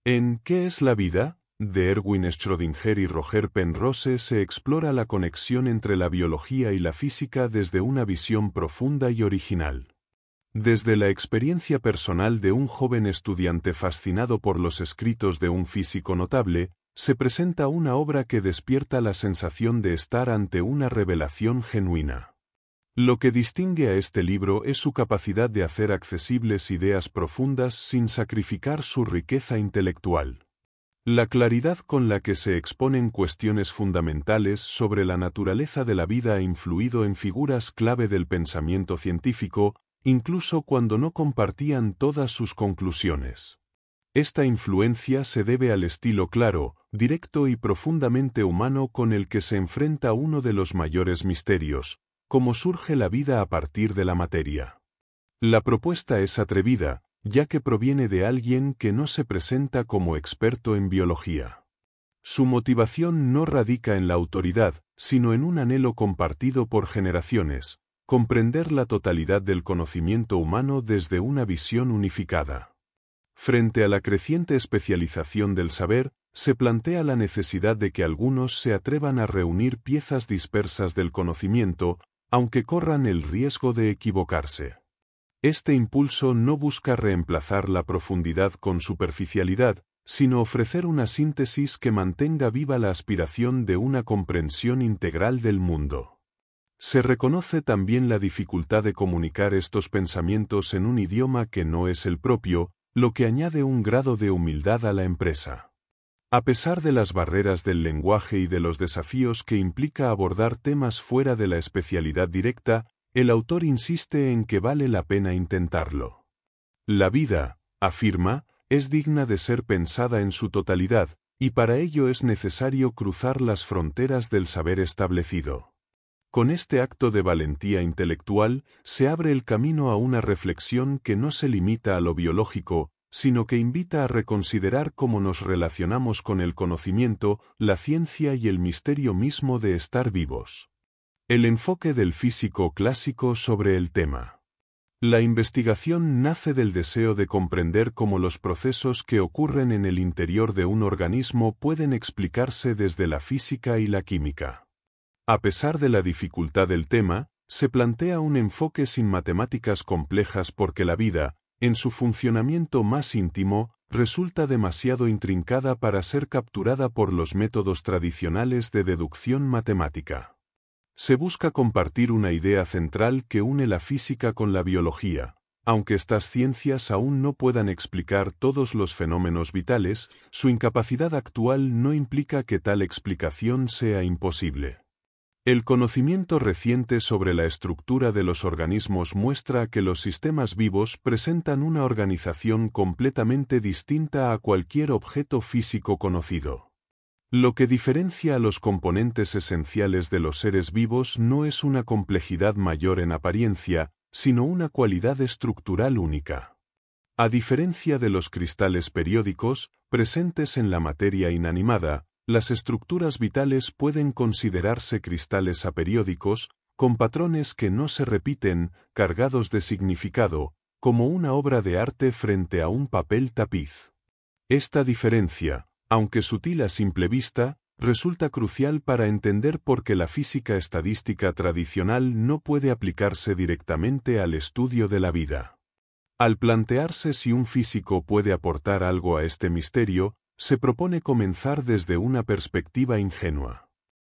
En ¿Qué es la vida?, de Erwin Schrödinger y Roger Penrose se explora la conexión entre la biología y la física desde una visión profunda y original. Desde la experiencia personal de un joven estudiante fascinado por los escritos de un físico notable, se presenta una obra que despierta la sensación de estar ante una revelación genuina. Lo que distingue a este libro es su capacidad de hacer accesibles ideas profundas sin sacrificar su riqueza intelectual. La claridad con la que se exponen cuestiones fundamentales sobre la naturaleza de la vida ha influido en figuras clave del pensamiento científico, incluso cuando no compartían todas sus conclusiones. Esta influencia se debe al estilo claro, directo y profundamente humano con el que se enfrenta uno de los mayores misterios: cómo surge la vida a partir de la materia. La propuesta es atrevida, ya que proviene de alguien que no se presenta como experto en biología. Su motivación no radica en la autoridad, sino en un anhelo compartido por generaciones: comprender la totalidad del conocimiento humano desde una visión unificada. Frente a la creciente especialización del saber, se plantea la necesidad de que algunos se atrevan a reunir piezas dispersas del conocimiento, aunque corran el riesgo de equivocarse. Este impulso no busca reemplazar la profundidad con superficialidad, sino ofrecer una síntesis que mantenga viva la aspiración de una comprensión integral del mundo. Se reconoce también la dificultad de comunicar estos pensamientos en un idioma que no es el propio, lo que añade un grado de humildad a la empresa. A pesar de las barreras del lenguaje y de los desafíos que implica abordar temas fuera de la especialidad directa, el autor insiste en que vale la pena intentarlo. La vida, afirma, es digna de ser pensada en su totalidad, y para ello es necesario cruzar las fronteras del saber establecido. Con este acto de valentía intelectual, se abre el camino a una reflexión que no se limita a lo biológico, sino que invita a reconsiderar cómo nos relacionamos con el conocimiento, la ciencia y el misterio mismo de estar vivos. El enfoque del físico clásico sobre el tema. La investigación nace del deseo de comprender cómo los procesos que ocurren en el interior de un organismo pueden explicarse desde la física y la química. A pesar de la dificultad del tema, se plantea un enfoque sin matemáticas complejas porque la vida, en su funcionamiento más íntimo, resulta demasiado intrincada para ser capturada por los métodos tradicionales de deducción matemática. Se busca compartir una idea central que une la física con la biología. Aunque estas ciencias aún no puedan explicar todos los fenómenos vitales, su incapacidad actual no implica que tal explicación sea imposible. El conocimiento reciente sobre la estructura de los organismos muestra que los sistemas vivos presentan una organización completamente distinta a cualquier objeto físico conocido. Lo que diferencia a los componentes esenciales de los seres vivos no es una complejidad mayor en apariencia, sino una cualidad estructural única. A diferencia de los cristales periódicos, presentes en la materia inanimada, las estructuras vitales pueden considerarse cristales aperiódicos, con patrones que no se repiten, cargados de significado, como una obra de arte frente a un papel tapiz. Esta diferencia, aunque sutil a simple vista, resulta crucial para entender por qué la física estadística tradicional no puede aplicarse directamente al estudio de la vida. Al plantearse si un físico puede aportar algo a este misterio, se propone comenzar desde una perspectiva ingenua.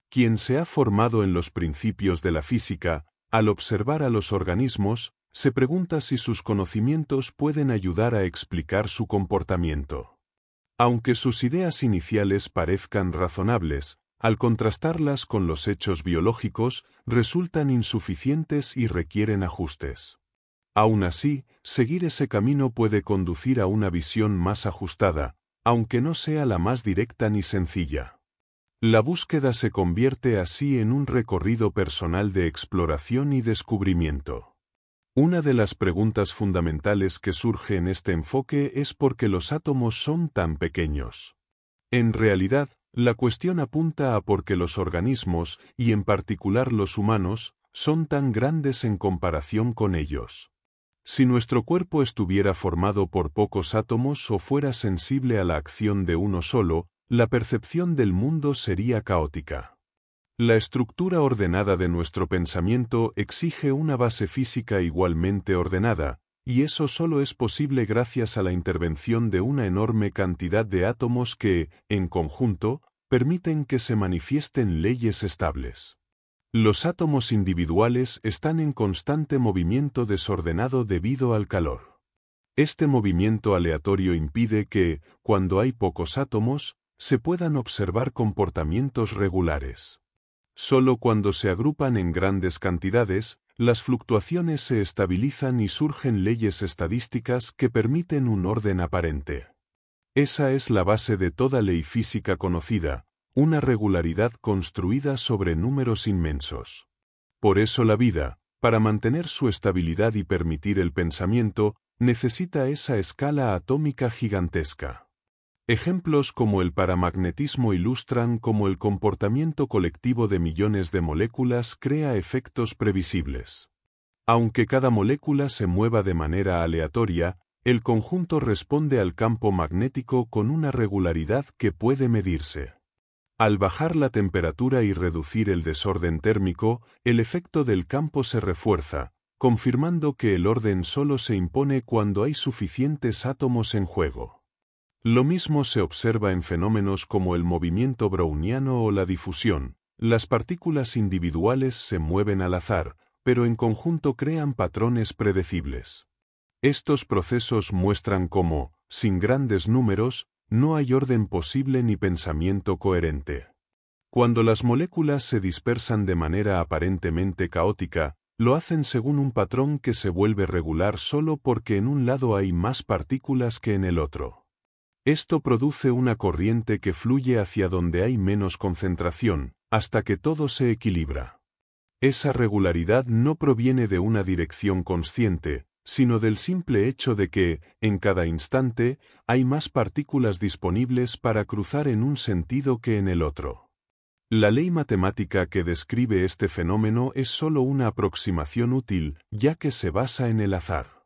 Quien se ha formado en los principios de la física, al observar a los organismos, se pregunta si sus conocimientos pueden ayudar a explicar su comportamiento. Aunque sus ideas iniciales parezcan razonables, al contrastarlas con los hechos biológicos, resultan insuficientes y requieren ajustes. Aún así, seguir ese camino puede conducir a una visión más ajustada, aunque no sea la más directa ni sencilla. La búsqueda se convierte así en un recorrido personal de exploración y descubrimiento. Una de las preguntas fundamentales que surge en este enfoque es por qué los átomos son tan pequeños. En realidad, la cuestión apunta a por qué los organismos, y en particular los humanos, son tan grandes en comparación con ellos. Si nuestro cuerpo estuviera formado por pocos átomos o fuera sensible a la acción de uno solo, la percepción del mundo sería caótica. La estructura ordenada de nuestro pensamiento exige una base física igualmente ordenada, y eso solo es posible gracias a la intervención de una enorme cantidad de átomos que, en conjunto, permiten que se manifiesten leyes estables. Los átomos individuales están en constante movimiento desordenado debido al calor. Este movimiento aleatorio impide que, cuando hay pocos átomos, se puedan observar comportamientos regulares. Solo cuando se agrupan en grandes cantidades, las fluctuaciones se estabilizan y surgen leyes estadísticas que permiten un orden aparente. Esa es la base de toda ley física conocida, una regularidad construida sobre números inmensos. Por eso la vida, para mantener su estabilidad y permitir el pensamiento, necesita esa escala atómica gigantesca. Ejemplos como el paramagnetismo ilustran cómo el comportamiento colectivo de millones de moléculas crea efectos previsibles. Aunque cada molécula se mueva de manera aleatoria, el conjunto responde al campo magnético con una regularidad que puede medirse. Al bajar la temperatura y reducir el desorden térmico, el efecto del campo se refuerza, confirmando que el orden solo se impone cuando hay suficientes átomos en juego. Lo mismo se observa en fenómenos como el movimiento browniano o la difusión. Las partículas individuales se mueven al azar, pero en conjunto crean patrones predecibles. Estos procesos muestran cómo, sin grandes números, no hay orden posible ni pensamiento coherente. Cuando las moléculas se dispersan de manera aparentemente caótica, lo hacen según un patrón que se vuelve regular solo porque en un lado hay más partículas que en el otro. Esto produce una corriente que fluye hacia donde hay menos concentración, hasta que todo se equilibra. Esa regularidad no proviene de una dirección consciente, sino del simple hecho de que, en cada instante, hay más partículas disponibles para cruzar en un sentido que en el otro. La ley matemática que describe este fenómeno es solo una aproximación útil, ya que se basa en el azar.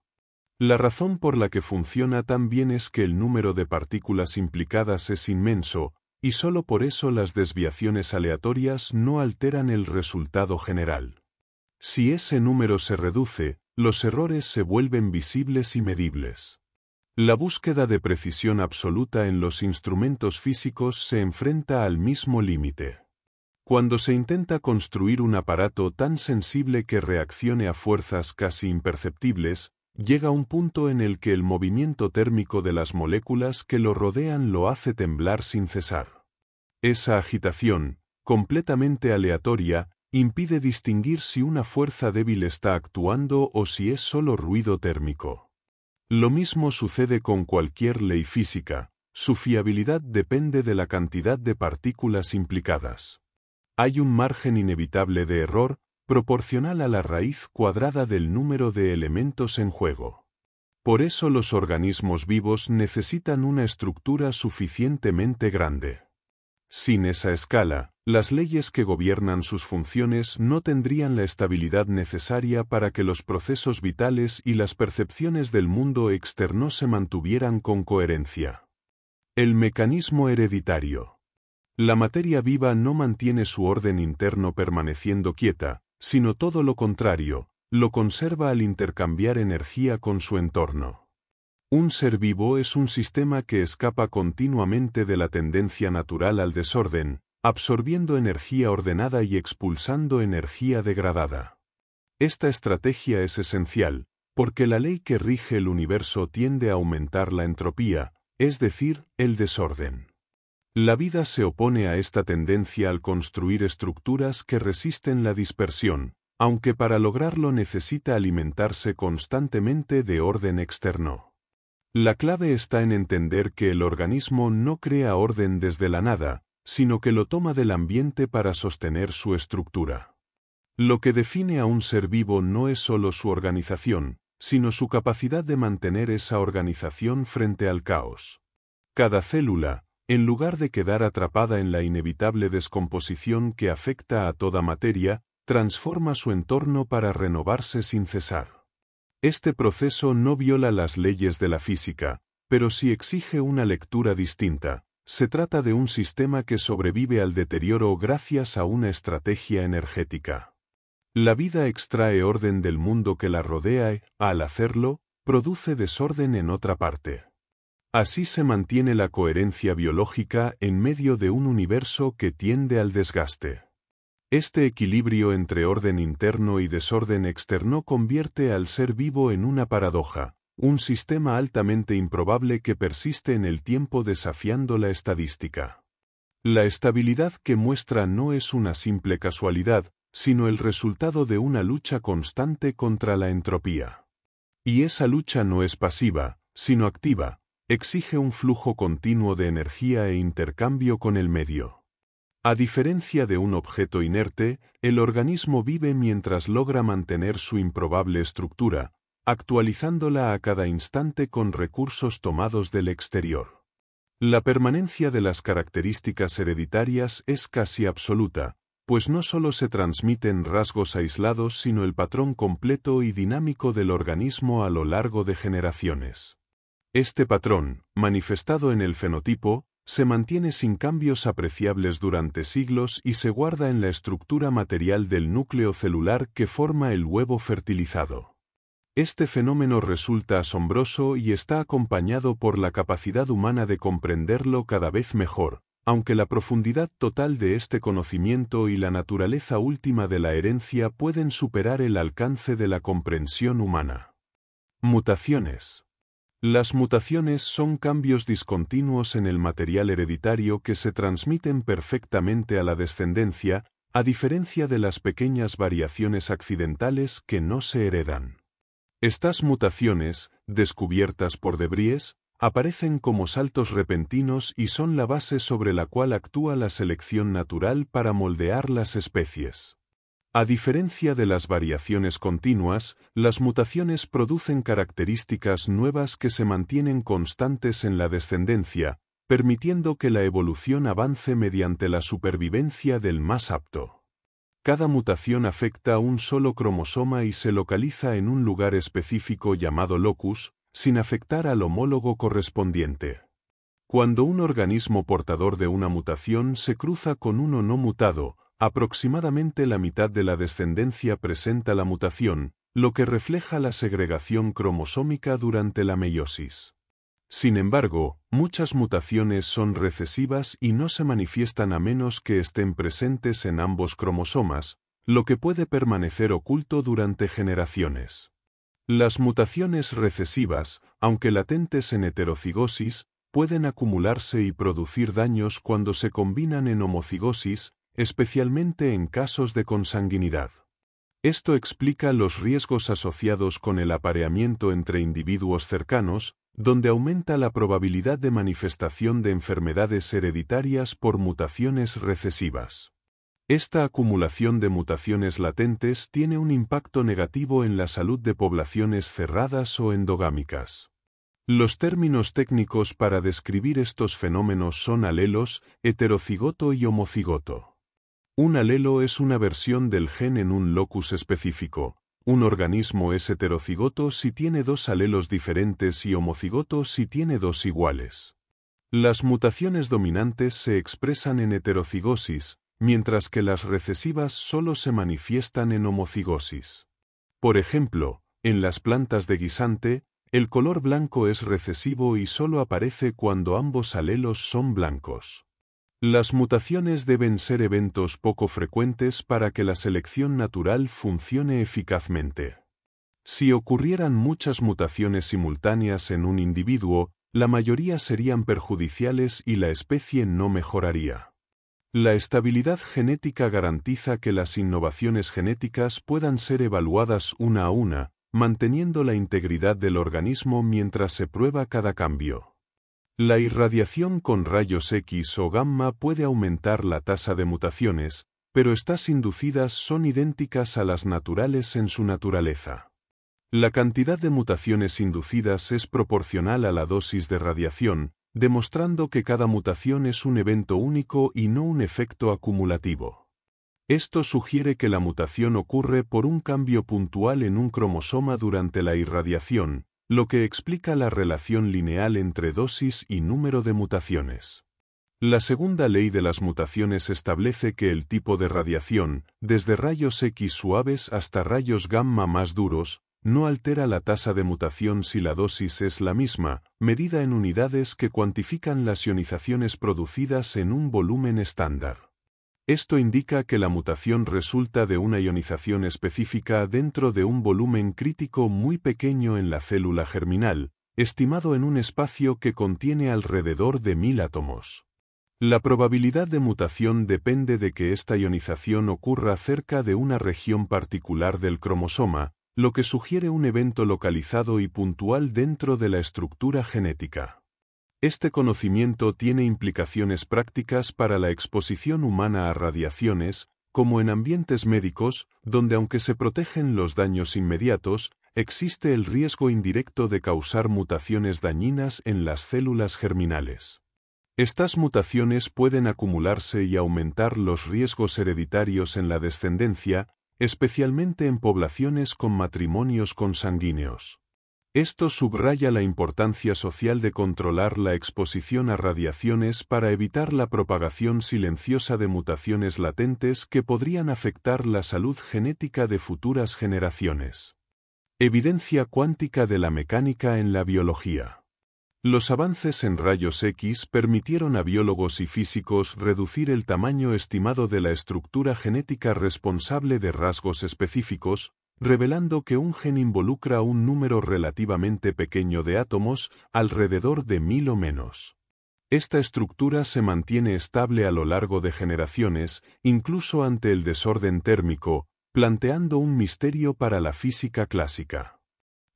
La razón por la que funciona tan bien es que el número de partículas implicadas es inmenso, y solo por eso las desviaciones aleatorias no alteran el resultado general. Si ese número se reduce, los errores se vuelven visibles y medibles. La búsqueda de precisión absoluta en los instrumentos físicos se enfrenta al mismo límite. Cuando se intenta construir un aparato tan sensible que reaccione a fuerzas casi imperceptibles, llega un punto en el que el movimiento térmico de las moléculas que lo rodean lo hace temblar sin cesar. Esa agitación, completamente aleatoria, impide distinguir si una fuerza débil está actuando o si es solo ruido térmico. Lo mismo sucede con cualquier ley física, su fiabilidad depende de la cantidad de partículas implicadas. Hay un margen inevitable de error, proporcional a la raíz cuadrada del número de elementos en juego. Por eso los organismos vivos necesitan una estructura suficientemente grande. Sin esa escala, las leyes que gobiernan sus funciones no tendrían la estabilidad necesaria para que los procesos vitales y las percepciones del mundo externo se mantuvieran con coherencia. El mecanismo hereditario. La materia viva no mantiene su orden interno permaneciendo quieta, sino todo lo contrario, lo conserva al intercambiar energía con su entorno. Un ser vivo es un sistema que escapa continuamente de la tendencia natural al desorden, absorbiendo energía ordenada y expulsando energía degradada. Esta estrategia es esencial, porque la ley que rige el universo tiende a aumentar la entropía, es decir, el desorden. La vida se opone a esta tendencia al construir estructuras que resisten la dispersión, aunque para lograrlo necesita alimentarse constantemente de orden externo. La clave está en entender que el organismo no crea orden desde la nada, sino que lo toma del ambiente para sostener su estructura. Lo que define a un ser vivo no es solo su organización, sino su capacidad de mantener esa organización frente al caos. Cada célula, en lugar de quedar atrapada en la inevitable descomposición que afecta a toda materia, transforma su entorno para renovarse sin cesar. Este proceso no viola las leyes de la física, pero sí exige una lectura distinta. Se trata de un sistema que sobrevive al deterioro gracias a una estrategia energética. La vida extrae orden del mundo que la rodea y, al hacerlo, produce desorden en otra parte. Así se mantiene la coherencia biológica en medio de un universo que tiende al desgaste. Este equilibrio entre orden interno y desorden externo convierte al ser vivo en una paradoja, un sistema altamente improbable que persiste en el tiempo desafiando la estadística. La estabilidad que muestra no es una simple casualidad, sino el resultado de una lucha constante contra la entropía. Y esa lucha no es pasiva, sino activa, exige un flujo continuo de energía e intercambio con el medio. A diferencia de un objeto inerte, el organismo vive mientras logra mantener su improbable estructura, actualizándola a cada instante con recursos tomados del exterior. La permanencia de las características hereditarias es casi absoluta, pues no solo se transmiten rasgos aislados sino el patrón completo y dinámico del organismo a lo largo de generaciones. Este patrón, manifestado en el fenotipo, se mantiene sin cambios apreciables durante siglos y se guarda en la estructura material del núcleo celular que forma el huevo fertilizado. Este fenómeno resulta asombroso y está acompañado por la capacidad humana de comprenderlo cada vez mejor, aunque la profundidad total de este conocimiento y la naturaleza última de la herencia pueden superar el alcance de la comprensión humana. Mutaciones. Las mutaciones son cambios discontinuos en el material hereditario que se transmiten perfectamente a la descendencia, a diferencia de las pequeñas variaciones accidentales que no se heredan. Estas mutaciones, descubiertas por De Vries, aparecen como saltos repentinos y son la base sobre la cual actúa la selección natural para moldear las especies. A diferencia de las variaciones continuas, las mutaciones producen características nuevas que se mantienen constantes en la descendencia, permitiendo que la evolución avance mediante la supervivencia del más apto. Cada mutación afecta a un solo cromosoma y se localiza en un lugar específico llamado locus, sin afectar al homólogo correspondiente. Cuando un organismo portador de una mutación se cruza con uno no mutado, aproximadamente la mitad de la descendencia presenta la mutación, lo que refleja la segregación cromosómica durante la meiosis. Sin embargo, muchas mutaciones son recesivas y no se manifiestan a menos que estén presentes en ambos cromosomas, lo que puede permanecer oculto durante generaciones. Las mutaciones recesivas, aunque latentes en heterocigosis, pueden acumularse y producir daños cuando se combinan en homocigosis, especialmente en casos de consanguinidad. Esto explica los riesgos asociados con el apareamiento entre individuos cercanos, donde aumenta la probabilidad de manifestación de enfermedades hereditarias por mutaciones recesivas. Esta acumulación de mutaciones latentes tiene un impacto negativo en la salud de poblaciones cerradas o endogámicas. Los términos técnicos para describir estos fenómenos son alelos, heterocigoto y homocigoto. Un alelo es una versión del gen en un locus específico. Un organismo es heterocigoto si tiene dos alelos diferentes y homocigoto si tiene dos iguales. Las mutaciones dominantes se expresan en heterocigosis, mientras que las recesivas solo se manifiestan en homocigosis. Por ejemplo, en las plantas de guisante, el color blanco es recesivo y solo aparece cuando ambos alelos son blancos. Las mutaciones deben ser eventos poco frecuentes para que la selección natural funcione eficazmente. Si ocurrieran muchas mutaciones simultáneas en un individuo, la mayoría serían perjudiciales y la especie no mejoraría. La estabilidad genética garantiza que las innovaciones genéticas puedan ser evaluadas una a una, manteniendo la integridad del organismo mientras se prueba cada cambio. La irradiación con rayos X o gamma puede aumentar la tasa de mutaciones, pero estas inducidas son idénticas a las naturales en su naturaleza. La cantidad de mutaciones inducidas es proporcional a la dosis de radiación, demostrando que cada mutación es un evento único y no un efecto acumulativo. Esto sugiere que la mutación ocurre por un cambio puntual en un cromosoma durante la irradiación, lo que explica la relación lineal entre dosis y número de mutaciones. La segunda ley de las mutaciones establece que el tipo de radiación, desde rayos X suaves hasta rayos gamma más duros, no altera la tasa de mutación si la dosis es la misma, medida en unidades que cuantifican las ionizaciones producidas en un volumen estándar. Esto indica que la mutación resulta de una ionización específica dentro de un volumen crítico muy pequeño en la célula germinal, estimado en un espacio que contiene alrededor de 1000 átomos. La probabilidad de mutación depende de que esta ionización ocurra cerca de una región particular del cromosoma, lo que sugiere un evento localizado y puntual dentro de la estructura genética. Este conocimiento tiene implicaciones prácticas para la exposición humana a radiaciones, como en ambientes médicos, donde aunque se protegen los daños inmediatos, existe el riesgo indirecto de causar mutaciones dañinas en las células germinales. Estas mutaciones pueden acumularse y aumentar los riesgos hereditarios en la descendencia, especialmente en poblaciones con matrimonios consanguíneos. Esto subraya la importancia social de controlar la exposición a radiaciones para evitar la propagación silenciosa de mutaciones latentes que podrían afectar la salud genética de futuras generaciones. Evidencia cuántica de la mecánica en la biología. Los avances en rayos X permitieron a biólogos y físicos reducir el tamaño estimado de la estructura genética responsable de rasgos específicos, revelando que un gen involucra un número relativamente pequeño de átomos, alrededor de 1000 o menos. Esta estructura se mantiene estable a lo largo de generaciones, incluso ante el desorden térmico, planteando un misterio para la física clásica.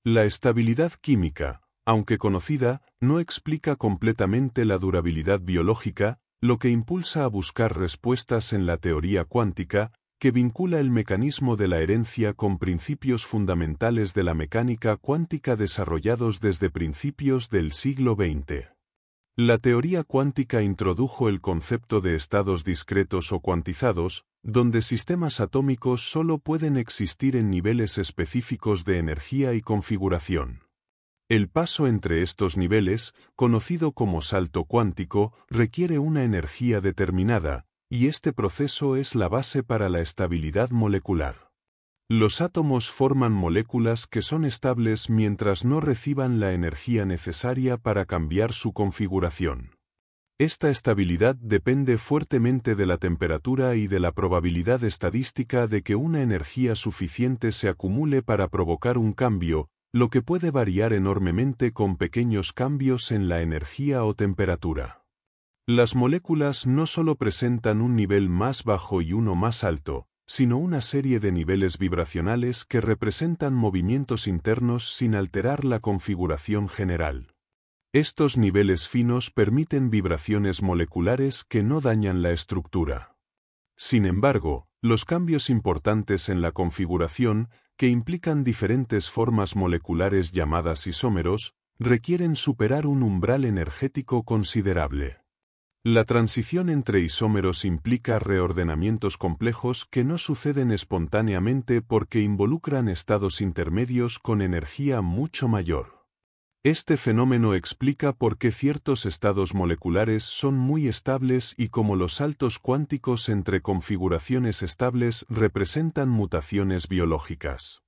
La estabilidad química, aunque conocida, no explica completamente la durabilidad biológica, lo que impulsa a buscar respuestas en la teoría cuántica, que vincula el mecanismo de la herencia con principios fundamentales de la mecánica cuántica desarrollados desde principios del siglo XX. La teoría cuántica introdujo el concepto de estados discretos o cuantizados, donde sistemas atómicos solo pueden existir en niveles específicos de energía y configuración. El paso entre estos niveles, conocido como salto cuántico, requiere una energía determinada, y este proceso es la base para la estabilidad molecular. Los átomos forman moléculas que son estables mientras no reciban la energía necesaria para cambiar su configuración. Esta estabilidad depende fuertemente de la temperatura y de la probabilidad estadística de que una energía suficiente se acumule para provocar un cambio, lo que puede variar enormemente con pequeños cambios en la energía o temperatura. Las moléculas no solo presentan un nivel más bajo y uno más alto, sino una serie de niveles vibracionales que representan movimientos internos sin alterar la configuración general. Estos niveles finos permiten vibraciones moleculares que no dañan la estructura. Sin embargo, los cambios importantes en la configuración, que implican diferentes formas moleculares llamadas isómeros, requieren superar un umbral energético considerable. La transición entre isómeros implica reordenamientos complejos que no suceden espontáneamente porque involucran estados intermedios con energía mucho mayor. Este fenómeno explica por qué ciertos estados moleculares son muy estables y cómo los saltos cuánticos entre configuraciones estables representan mutaciones biológicas.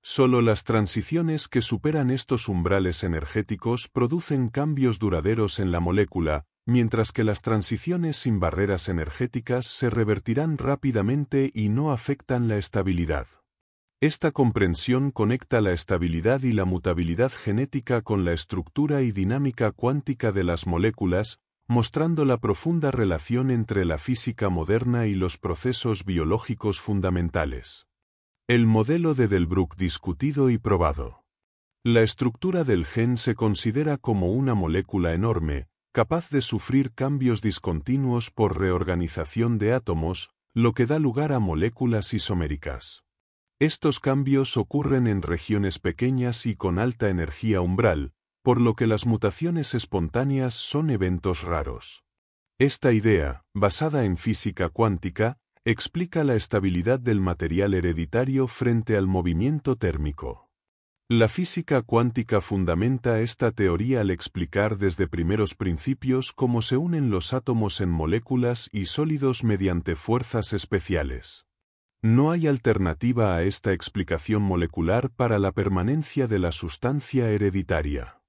Solo las transiciones que superan estos umbrales energéticos producen cambios duraderos en la molécula, mientras que las transiciones sin barreras energéticas se revertirán rápidamente y no afectan la estabilidad. Esta comprensión conecta la estabilidad y la mutabilidad genética con la estructura y dinámica cuántica de las moléculas, mostrando la profunda relación entre la física moderna y los procesos biológicos fundamentales. El modelo de Delbruck discutido y probado. La estructura del gen se considera como una molécula enorme, capaz de sufrir cambios discontinuos por reorganización de átomos, lo que da lugar a moléculas isoméricas. Estos cambios ocurren en regiones pequeñas y con alta energía umbral, por lo que las mutaciones espontáneas son eventos raros. Esta idea, basada en física cuántica, explica la estabilidad del material hereditario frente al movimiento térmico. La física cuántica fundamenta esta teoría al explicar desde primeros principios cómo se unen los átomos en moléculas y sólidos mediante fuerzas especiales. No hay alternativa a esta explicación molecular para la permanencia de la sustancia hereditaria.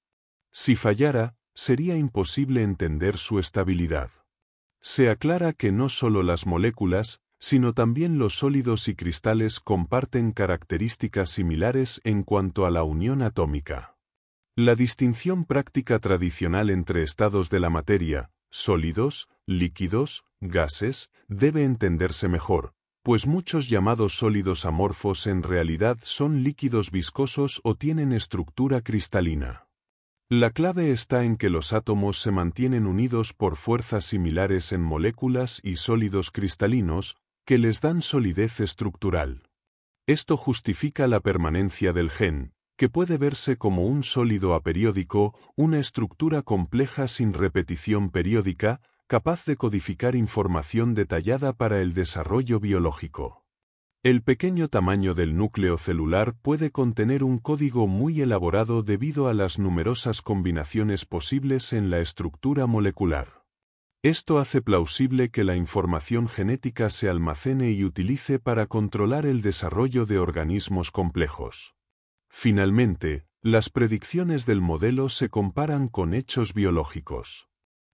Si fallara, sería imposible entender su estabilidad. Se aclara que no solo las moléculas, sino también los sólidos y cristales comparten características similares en cuanto a la unión atómica. La distinción práctica tradicional entre estados de la materia, sólidos, líquidos, gases, debe entenderse mejor, pues muchos llamados sólidos amorfos en realidad son líquidos viscosos o tienen estructura cristalina. La clave está en que los átomos se mantienen unidos por fuerzas similares en moléculas y sólidos cristalinos, que les dan solidez estructural. Esto justifica la permanencia del gen, que puede verse como un sólido aperiódico, una estructura compleja sin repetición periódica, capaz de codificar información detallada para el desarrollo biológico. El pequeño tamaño del núcleo celular puede contener un código muy elaborado debido a las numerosas combinaciones posibles en la estructura molecular. Esto hace plausible que la información genética se almacene y utilice para controlar el desarrollo de organismos complejos. Finalmente, las predicciones del modelo se comparan con hechos biológicos.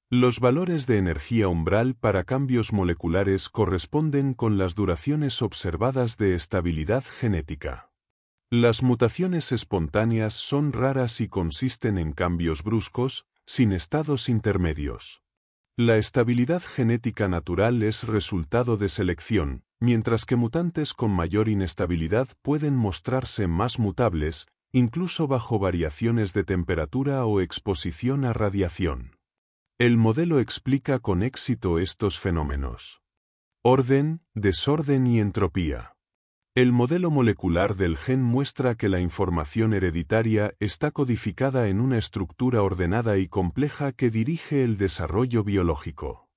Los valores de energía umbral para cambios moleculares corresponden con las duraciones observadas de estabilidad genética. Las mutaciones espontáneas son raras y consisten en cambios bruscos, sin estados intermedios. La estabilidad genética natural es resultado de selección, mientras que mutantes con mayor inestabilidad pueden mostrarse más mutables, incluso bajo variaciones de temperatura o exposición a radiación. El modelo explica con éxito estos fenómenos. Orden, desorden y entropía. El modelo molecular del gen muestra que la información hereditaria está codificada en una estructura ordenada y compleja que dirige el desarrollo biológico.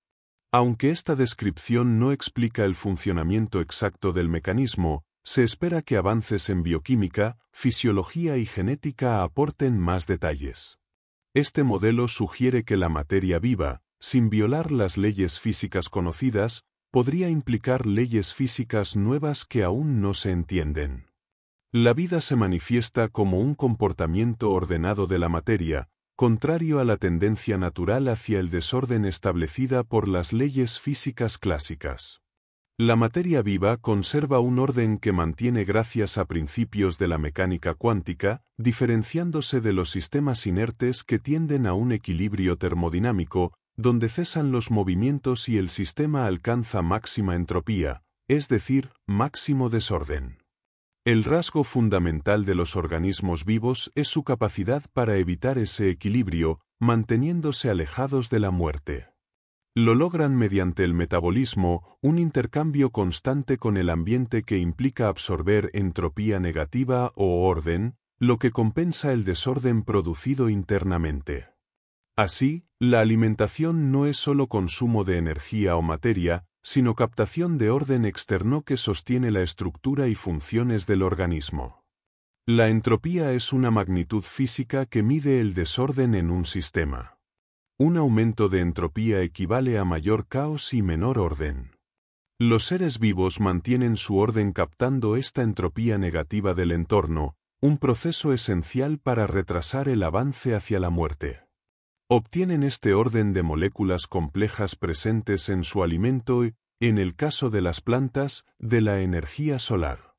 Aunque esta descripción no explica el funcionamiento exacto del mecanismo, se espera que avances en bioquímica, fisiología y genética aporten más detalles. Este modelo sugiere que la materia viva, sin violar las leyes físicas conocidas, podría implicar leyes físicas nuevas que aún no se entienden. La vida se manifiesta como un comportamiento ordenado de la materia, contrario a la tendencia natural hacia el desorden establecida por las leyes físicas clásicas. La materia viva conserva un orden que mantiene gracias a principios de la mecánica cuántica, diferenciándose de los sistemas inertes que tienden a un equilibrio termodinámico, donde cesan los movimientos y el sistema alcanza máxima entropía, es decir, máximo desorden. El rasgo fundamental de los organismos vivos es su capacidad para evitar ese equilibrio, manteniéndose alejados de la muerte. Lo logran mediante el metabolismo, un intercambio constante con el ambiente que implica absorber entropía negativa o orden, lo que compensa el desorden producido internamente. Así, la alimentación no es solo consumo de energía o materia, sino captación de orden externo que sostiene la estructura y funciones del organismo. La entropía es una magnitud física que mide el desorden en un sistema. Un aumento de entropía equivale a mayor caos y menor orden. Los seres vivos mantienen su orden captando esta entropía negativa del entorno, un proceso esencial para retrasar el avance hacia la muerte. Obtienen este orden de moléculas complejas presentes en su alimento y, en el caso de las plantas, de la energía solar.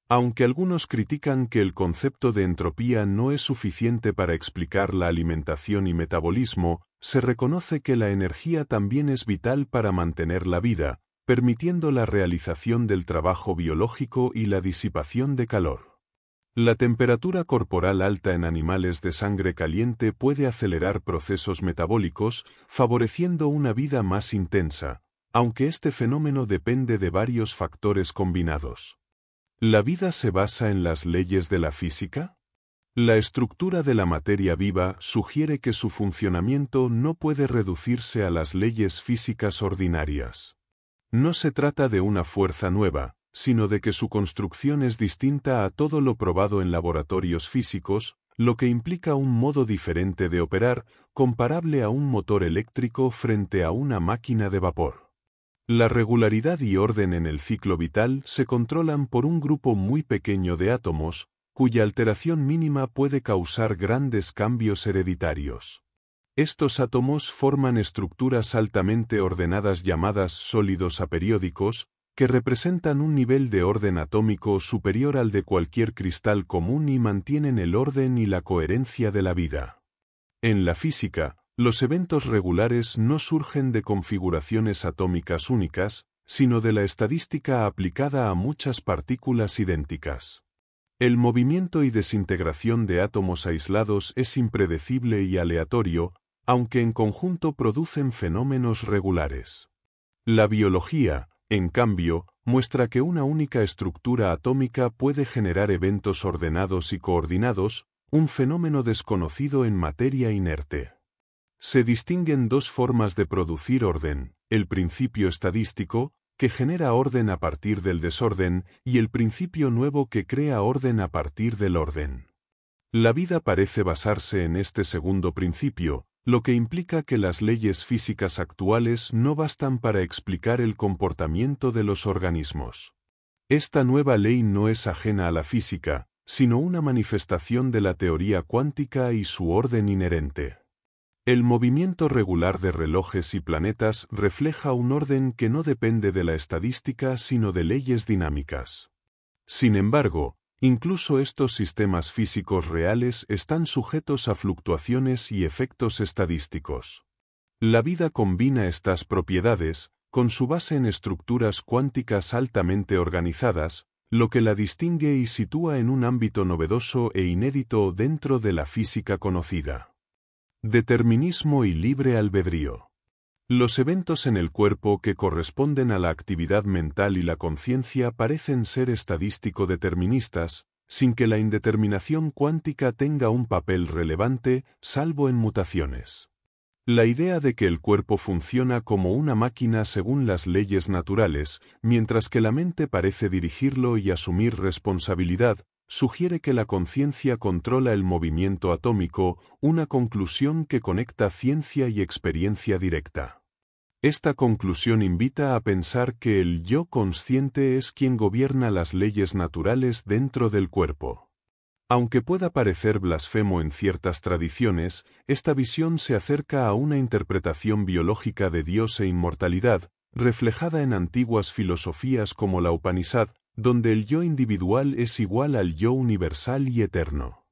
Aunque algunos critican que el concepto de entropía no es suficiente para explicar la alimentación y metabolismo, se reconoce que la energía también es vital para mantener la vida, permitiendo la realización del trabajo biológico y la disipación de calor. La temperatura corporal alta en animales de sangre caliente puede acelerar procesos metabólicos, favoreciendo una vida más intensa, aunque este fenómeno depende de varios factores combinados. ¿La vida se basa en las leyes de la física? La estructura de la materia viva sugiere que su funcionamiento no puede reducirse a las leyes físicas ordinarias. No se trata de una fuerza nueva, sino de que su construcción es distinta a todo lo probado en laboratorios físicos, lo que implica un modo diferente de operar, comparable a un motor eléctrico frente a una máquina de vapor. La regularidad y orden en el ciclo vital se controlan por un grupo muy pequeño de átomos, cuya alteración mínima puede causar grandes cambios hereditarios. Estos átomos forman estructuras altamente ordenadas llamadas sólidos aperiódicos, que representan un nivel de orden atómico superior al de cualquier cristal común y mantienen el orden y la coherencia de la vida. En la física, los eventos regulares no surgen de configuraciones atómicas únicas, sino de la estadística aplicada a muchas partículas idénticas. El movimiento y desintegración de átomos aislados es impredecible y aleatorio, aunque en conjunto producen fenómenos regulares. La biología, en cambio, muestra que una única estructura atómica puede generar eventos ordenados y coordinados, un fenómeno desconocido en materia inerte. Se distinguen dos formas de producir orden: el principio estadístico, que genera orden a partir del desorden, y el principio nuevo que crea orden a partir del orden. La vida parece basarse en este segundo principio, lo que implica que las leyes físicas actuales no bastan para explicar el comportamiento de los organismos. Esta nueva ley no es ajena a la física, sino una manifestación de la teoría cuántica y su orden inherente. El movimiento regular de relojes y planetas refleja un orden que no depende de la estadística sino de leyes dinámicas. Sin embargo, incluso estos sistemas físicos reales están sujetos a fluctuaciones y efectos estadísticos. La vida combina estas propiedades, con su base en estructuras cuánticas altamente organizadas, lo que la distingue y sitúa en un ámbito novedoso e inédito dentro de la física conocida. Determinismo y libre albedrío. Los eventos en el cuerpo que corresponden a la actividad mental y la conciencia parecen ser estadístico-deterministas, sin que la indeterminación cuántica tenga un papel relevante, salvo en mutaciones. La idea de que el cuerpo funciona como una máquina según las leyes naturales, mientras que la mente parece dirigirlo y asumir responsabilidad, sugiere que la conciencia controla el movimiento atómico, una conclusión que conecta ciencia y experiencia directa. Esta conclusión invita a pensar que el yo consciente es quien gobierna las leyes naturales dentro del cuerpo. Aunque pueda parecer blasfemo en ciertas tradiciones, esta visión se acerca a una interpretación biológica de Dios e inmortalidad, reflejada en antiguas filosofías como la Upanishad, donde el yo individual es igual al yo universal y eterno.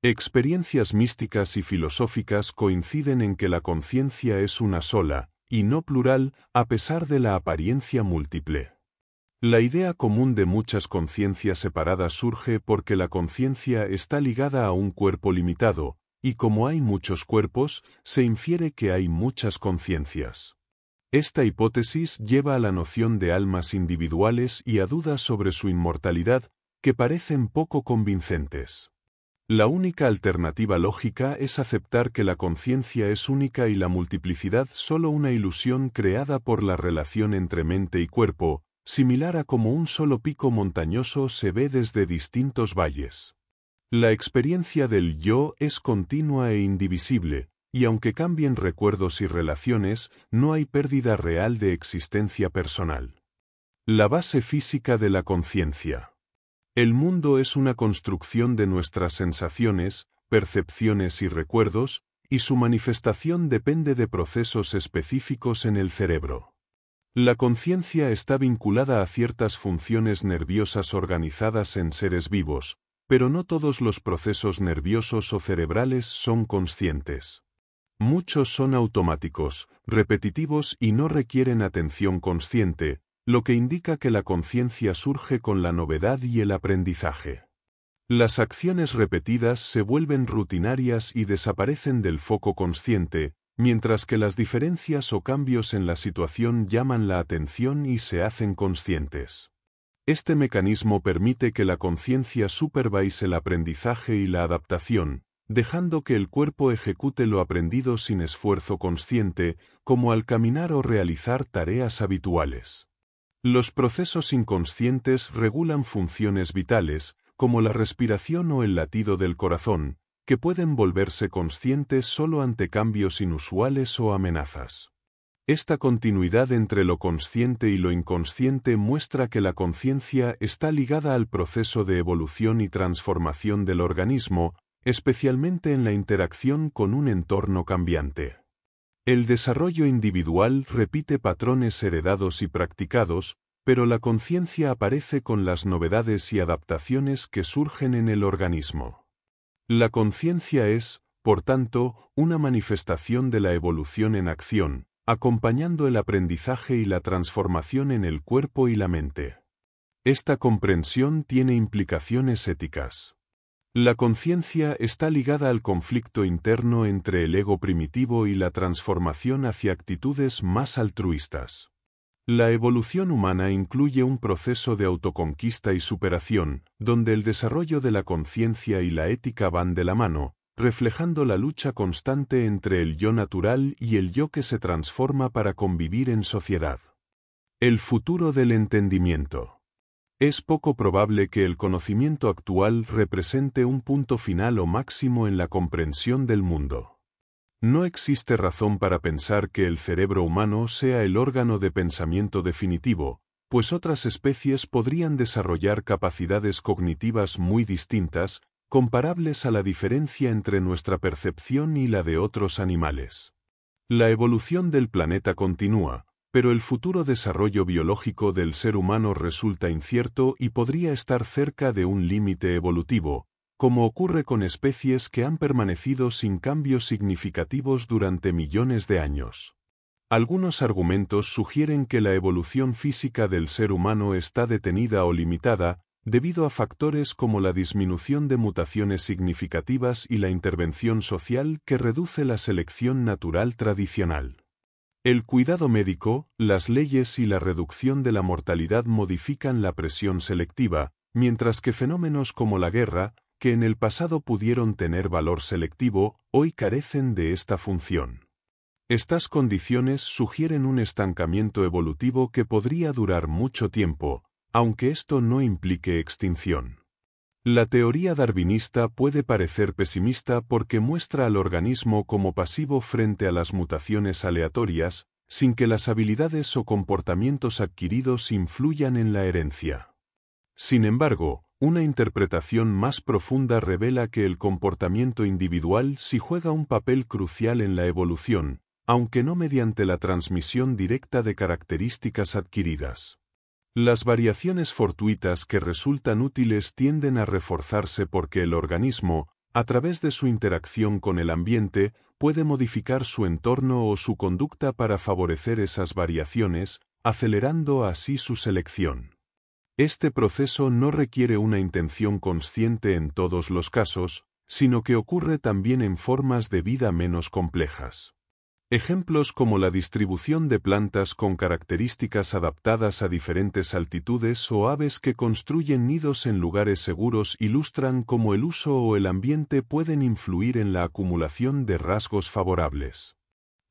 Experiencias místicas y filosóficas coinciden en que la conciencia es una sola, y no plural, a pesar de la apariencia múltiple. La idea común de muchas conciencias separadas surge porque la conciencia está ligada a un cuerpo limitado, y como hay muchos cuerpos, se infiere que hay muchas conciencias. Esta hipótesis lleva a la noción de almas individuales y a dudas sobre su inmortalidad, que parecen poco convincentes. La única alternativa lógica es aceptar que la conciencia es única y la multiplicidad solo una ilusión creada por la relación entre mente y cuerpo, similar a como un solo pico montañoso se ve desde distintos valles. La experiencia del yo es continua e indivisible, y aunque cambien recuerdos y relaciones, no hay pérdida real de existencia personal. La base física de la conciencia. El mundo es una construcción de nuestras sensaciones, percepciones y recuerdos, y su manifestación depende de procesos específicos en el cerebro. La conciencia está vinculada a ciertas funciones nerviosas organizadas en seres vivos, pero no todos los procesos nerviosos o cerebrales son conscientes. Muchos son automáticos, repetitivos y no requieren atención consciente, lo que indica que la conciencia surge con la novedad y el aprendizaje. Las acciones repetidas se vuelven rutinarias y desaparecen del foco consciente, mientras que las diferencias o cambios en la situación llaman la atención y se hacen conscientes. Este mecanismo permite que la conciencia supervise el aprendizaje y la adaptación, dejando que el cuerpo ejecute lo aprendido sin esfuerzo consciente, como al caminar o realizar tareas habituales. Los procesos inconscientes regulan funciones vitales, como la respiración o el latido del corazón, que pueden volverse conscientes solo ante cambios inusuales o amenazas. Esta continuidad entre lo consciente y lo inconsciente muestra que la conciencia está ligada al proceso de evolución y transformación del organismo, especialmente en la interacción con un entorno cambiante. El desarrollo individual repite patrones heredados y practicados, pero la conciencia aparece con las novedades y adaptaciones que surgen en el organismo. La conciencia es, por tanto, una manifestación de la evolución en acción, acompañando el aprendizaje y la transformación en el cuerpo y la mente. Esta comprensión tiene implicaciones éticas. La conciencia está ligada al conflicto interno entre el ego primitivo y la transformación hacia actitudes más altruistas. La evolución humana incluye un proceso de autoconquista y superación, donde el desarrollo de la conciencia y la ética van de la mano, reflejando la lucha constante entre el yo natural y el yo que se transforma para convivir en sociedad. El futuro del entendimiento. Es poco probable que el conocimiento actual represente un punto final o máximo en la comprensión del mundo. No existe razón para pensar que el cerebro humano sea el órgano de pensamiento definitivo, pues otras especies podrían desarrollar capacidades cognitivas muy distintas, comparables a la diferencia entre nuestra percepción y la de otros animales. La evolución del planeta continúa, pero el futuro desarrollo biológico del ser humano resulta incierto y podría estar cerca de un límite evolutivo, como ocurre con especies que han permanecido sin cambios significativos durante millones de años. Algunos argumentos sugieren que la evolución física del ser humano está detenida o limitada, debido a factores como la disminución de mutaciones significativas y la intervención social que reduce la selección natural tradicional. El cuidado médico, las leyes y la reducción de la mortalidad modifican la presión selectiva, mientras que fenómenos como la guerra, que en el pasado pudieron tener valor selectivo, hoy carecen de esta función. Estas condiciones sugieren un estancamiento evolutivo que podría durar mucho tiempo, aunque esto no implique extinción. La teoría darwinista puede parecer pesimista porque muestra al organismo como pasivo frente a las mutaciones aleatorias, sin que las habilidades o comportamientos adquiridos influyan en la herencia. Sin embargo, una interpretación más profunda revela que el comportamiento individual sí juega un papel crucial en la evolución, aunque no mediante la transmisión directa de características adquiridas. Las variaciones fortuitas que resultan útiles tienden a reforzarse porque el organismo, a través de su interacción con el ambiente, puede modificar su entorno o su conducta para favorecer esas variaciones, acelerando así su selección. Este proceso no requiere una intención consciente en todos los casos, sino que ocurre también en formas de vida menos complejas. Ejemplos como la distribución de plantas con características adaptadas a diferentes altitudes o aves que construyen nidos en lugares seguros ilustran cómo el uso o el ambiente pueden influir en la acumulación de rasgos favorables.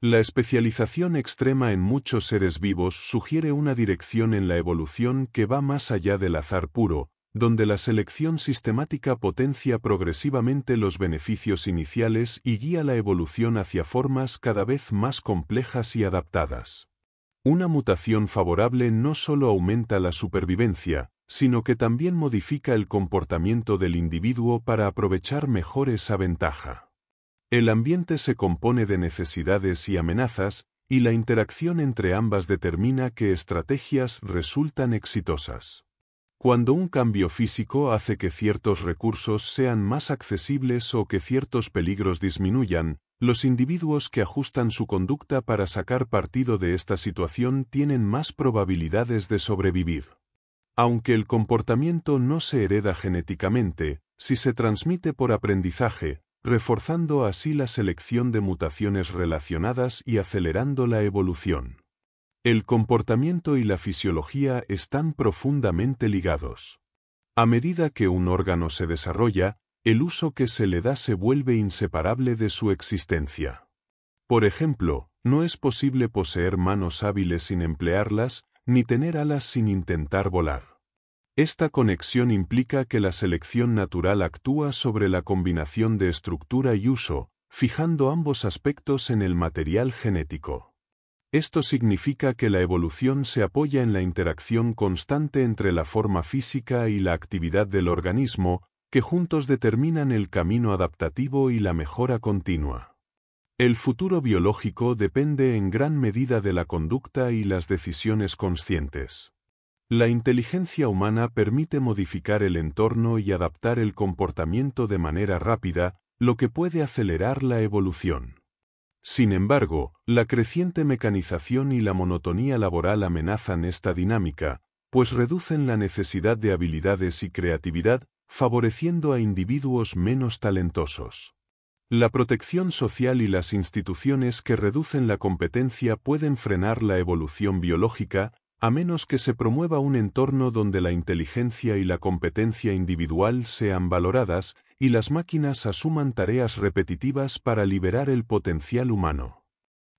La especialización extrema en muchos seres vivos sugiere una dirección en la evolución que va más allá del azar puro, donde la selección sistemática potencia progresivamente los beneficios iniciales y guía la evolución hacia formas cada vez más complejas y adaptadas. Una mutación favorable no solo aumenta la supervivencia, sino que también modifica el comportamiento del individuo para aprovechar mejor esa ventaja. El ambiente se compone de necesidades y amenazas, y la interacción entre ambas determina qué estrategias resultan exitosas. Cuando un cambio físico hace que ciertos recursos sean más accesibles o que ciertos peligros disminuyan, los individuos que ajustan su conducta para sacar partido de esta situación tienen más probabilidades de sobrevivir. Aunque el comportamiento no se hereda genéticamente, sí se transmite por aprendizaje, reforzando así la selección de mutaciones relacionadas y acelerando la evolución. El comportamiento y la fisiología están profundamente ligados. A medida que un órgano se desarrolla, el uso que se le da se vuelve inseparable de su existencia. Por ejemplo, no es posible poseer manos hábiles sin emplearlas, ni tener alas sin intentar volar. Esta conexión implica que la selección natural actúa sobre la combinación de estructura y uso, fijando ambos aspectos en el material genético. Esto significa que la evolución se apoya en la interacción constante entre la forma física y la actividad del organismo, que juntos determinan el camino adaptativo y la mejora continua. El futuro biológico depende en gran medida de la conducta y las decisiones conscientes. La inteligencia humana permite modificar el entorno y adaptar el comportamiento de manera rápida, lo que puede acelerar la evolución. Sin embargo, la creciente mecanización y la monotonía laboral amenazan esta dinámica, pues reducen la necesidad de habilidades y creatividad, favoreciendo a individuos menos talentosos. La protección social y las instituciones que reducen la competencia pueden frenar la evolución biológica, a menos que se promueva un entorno donde la inteligencia y la competencia individual sean valoradas y las máquinas asuman tareas repetitivas para liberar el potencial humano.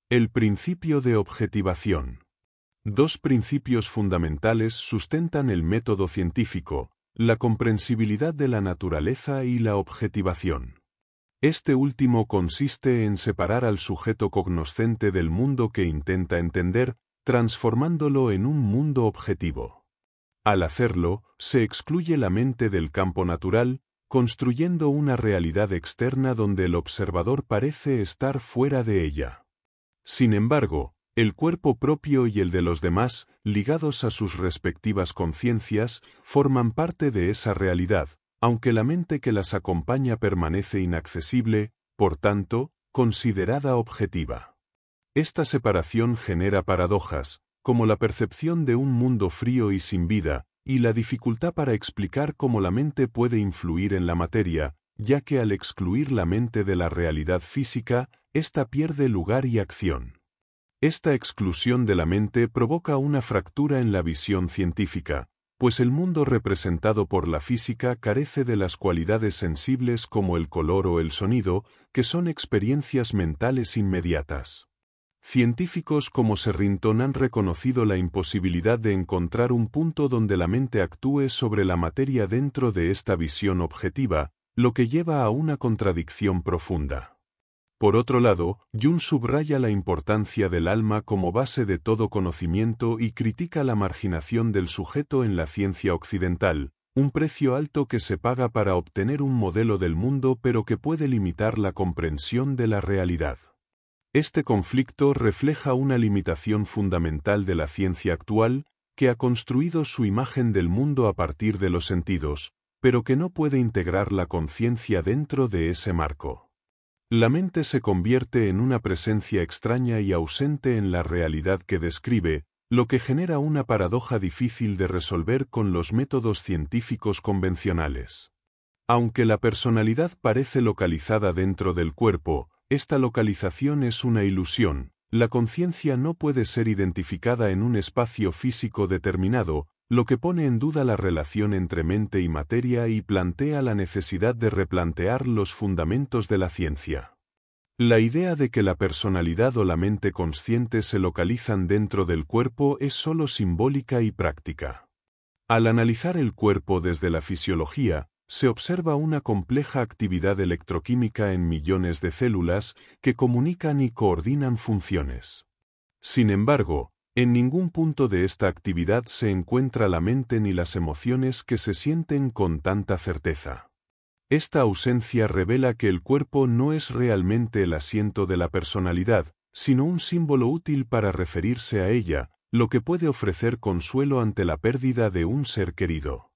El principio de objetivación. Dos principios fundamentales sustentan el método científico: la comprensibilidad de la naturaleza y la objetivación. Este último consiste en separar al sujeto cognoscente del mundo que intenta entender, transformándolo en un mundo objetivo. Al hacerlo, se excluye la mente del campo natural, construyendo una realidad externa donde el observador parece estar fuera de ella. Sin embargo, el cuerpo propio y el de los demás, ligados a sus respectivas conciencias, forman parte de esa realidad, aunque la mente que las acompaña permanece inaccesible, por tanto, considerada objetiva. Esta separación genera paradojas, como la percepción de un mundo frío y sin vida, y la dificultad para explicar cómo la mente puede influir en la materia, ya que al excluir la mente de la realidad física, ésta pierde lugar y acción. Esta exclusión de la mente provoca una fractura en la visión científica, pues el mundo representado por la física carece de las cualidades sensibles como el color o el sonido, que son experiencias mentales inmediatas. Científicos como Sherrington han reconocido la imposibilidad de encontrar un punto donde la mente actúe sobre la materia dentro de esta visión objetiva, lo que lleva a una contradicción profunda. Por otro lado, Jung subraya la importancia del alma como base de todo conocimiento y critica la marginación del sujeto en la ciencia occidental, un precio alto que se paga para obtener un modelo del mundo pero que puede limitar la comprensión de la realidad. Este conflicto refleja una limitación fundamental de la ciencia actual, que ha construido su imagen del mundo a partir de los sentidos, pero que no puede integrar la conciencia dentro de ese marco. La mente se convierte en una presencia extraña y ausente en la realidad que describe, lo que genera una paradoja difícil de resolver con los métodos científicos convencionales. Aunque la personalidad parece localizada dentro del cuerpo, esta localización es una ilusión. La conciencia no puede ser identificada en un espacio físico determinado, lo que pone en duda la relación entre mente y materia y plantea la necesidad de replantear los fundamentos de la ciencia. La idea de que la personalidad o la mente consciente se localizan dentro del cuerpo es sólo simbólica y práctica. Al analizar el cuerpo desde la fisiología, se observa una compleja actividad electroquímica en millones de células que comunican y coordinan funciones. Sin embargo, en ningún punto de esta actividad se encuentra la mente ni las emociones que se sienten con tanta certeza. Esta ausencia revela que el cuerpo no es realmente el asiento de la personalidad, sino un símbolo útil para referirse a ella, lo que puede ofrecer consuelo ante la pérdida de un ser querido.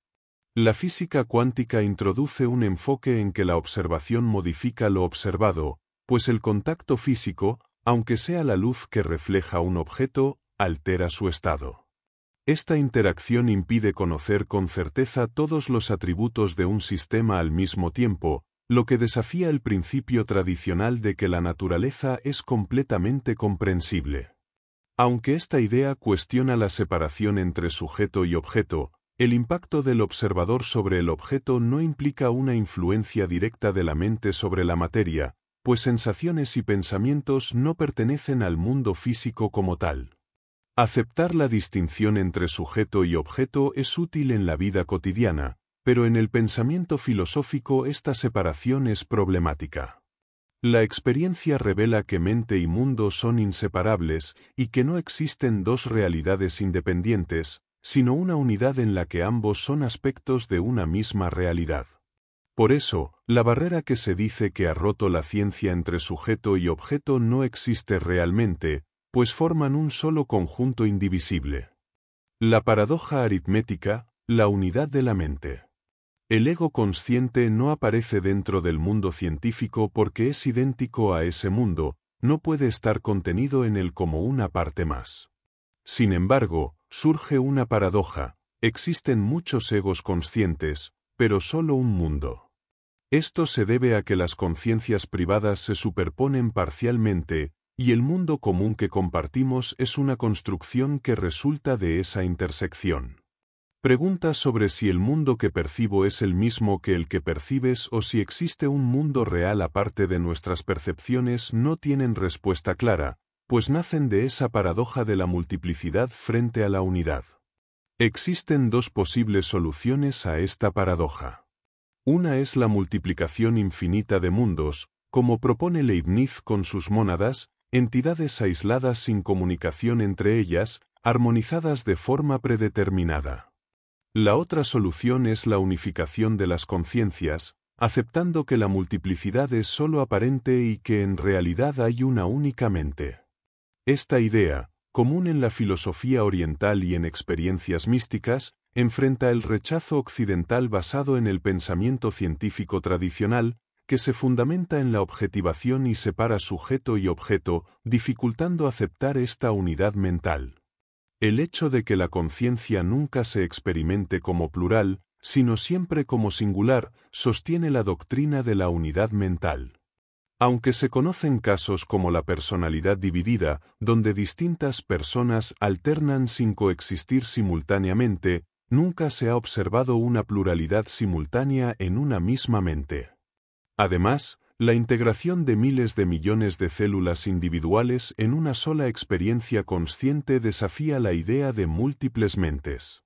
La física cuántica introduce un enfoque en que la observación modifica lo observado, pues el contacto físico, aunque sea la luz que refleja un objeto, altera su estado. Esta interacción impide conocer con certeza todos los atributos de un sistema al mismo tiempo, lo que desafía el principio tradicional de que la naturaleza es completamente comprensible. Aunque esta idea cuestiona la separación entre sujeto y objeto, el impacto del observador sobre el objeto no implica una influencia directa de la mente sobre la materia, pues sensaciones y pensamientos no pertenecen al mundo físico como tal. Aceptar la distinción entre sujeto y objeto es útil en la vida cotidiana, pero en el pensamiento filosófico esta separación es problemática. La experiencia revela que mente y mundo son inseparables y que no existen dos realidades independientes, sino una unidad en la que ambos son aspectos de una misma realidad. Por eso, la barrera que se dice que ha roto la ciencia entre sujeto y objeto no existe realmente, pues forman un solo conjunto indivisible. La paradoja aritmética, la unidad de la mente. El ego consciente no aparece dentro del mundo científico porque es idéntico a ese mundo, no puede estar contenido en él como una parte más. Sin embargo, surge una paradoja: existen muchos egos conscientes, pero solo un mundo. Esto se debe a que las conciencias privadas se superponen parcialmente, y el mundo común que compartimos es una construcción que resulta de esa intersección. Preguntas sobre si el mundo que percibo es el mismo que el que percibes o si existe un mundo real aparte de nuestras percepciones no tienen respuesta clara, pues nacen de esa paradoja de la multiplicidad frente a la unidad. Existen dos posibles soluciones a esta paradoja. Una es la multiplicación infinita de mundos, como propone Leibniz con sus mónadas, entidades aisladas sin comunicación entre ellas, armonizadas de forma predeterminada. La otra solución es la unificación de las conciencias, aceptando que la multiplicidad es sólo aparente y que en realidad hay una única mente. Esta idea, común en la filosofía oriental y en experiencias místicas, enfrenta el rechazo occidental basado en el pensamiento científico tradicional, que se fundamenta en la objetivación y separa sujeto y objeto, dificultando aceptar esta unidad mental. El hecho de que la conciencia nunca se experimente como plural, sino siempre como singular, sostiene la doctrina de la unidad mental. Aunque se conocen casos como la personalidad dividida, donde distintas personas alternan sin coexistir simultáneamente, nunca se ha observado una pluralidad simultánea en una misma mente. Además, la integración de miles de millones de células individuales en una sola experiencia consciente desafía la idea de múltiples mentes.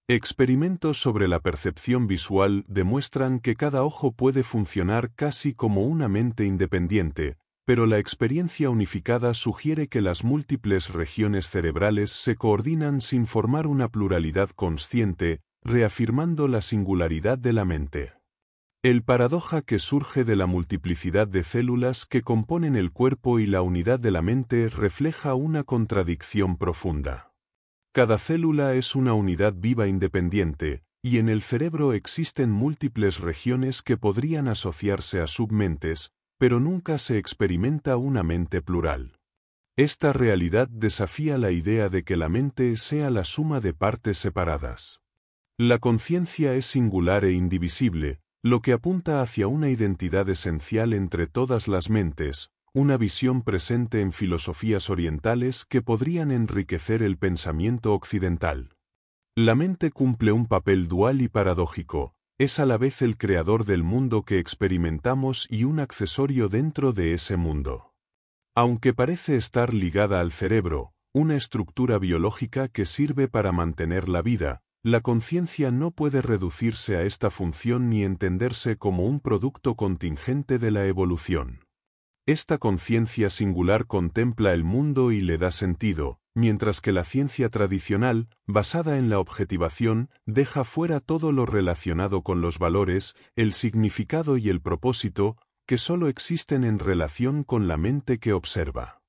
Experimentos sobre la percepción visual demuestran que cada ojo puede funcionar casi como una mente independiente, pero la experiencia unificada sugiere que las múltiples regiones cerebrales se coordinan sin formar una pluralidad consciente, reafirmando la singularidad de la mente. El paradoja que surge de la multiplicidad de células que componen el cuerpo y la unidad de la mente refleja una contradicción profunda. Cada célula es una unidad viva independiente, y en el cerebro existen múltiples regiones que podrían asociarse a submentes, pero nunca se experimenta una mente plural. Esta realidad desafía la idea de que la mente sea la suma de partes separadas. La conciencia es singular e indivisible, lo que apunta hacia una identidad esencial entre todas las mentes, una visión presente en filosofías orientales que podrían enriquecer el pensamiento occidental. La mente cumple un papel dual y paradójico, es a la vez el creador del mundo que experimentamos y un accesorio dentro de ese mundo. Aunque parece estar ligada al cerebro, una estructura biológica que sirve para mantener la vida, la conciencia no puede reducirse a esta función ni entenderse como un producto contingente de la evolución. Esta conciencia singular contempla el mundo y le da sentido, mientras que la ciencia tradicional, basada en la objetivación, deja fuera todo lo relacionado con los valores, el significado y el propósito, que solo existen en relación con la mente que observa.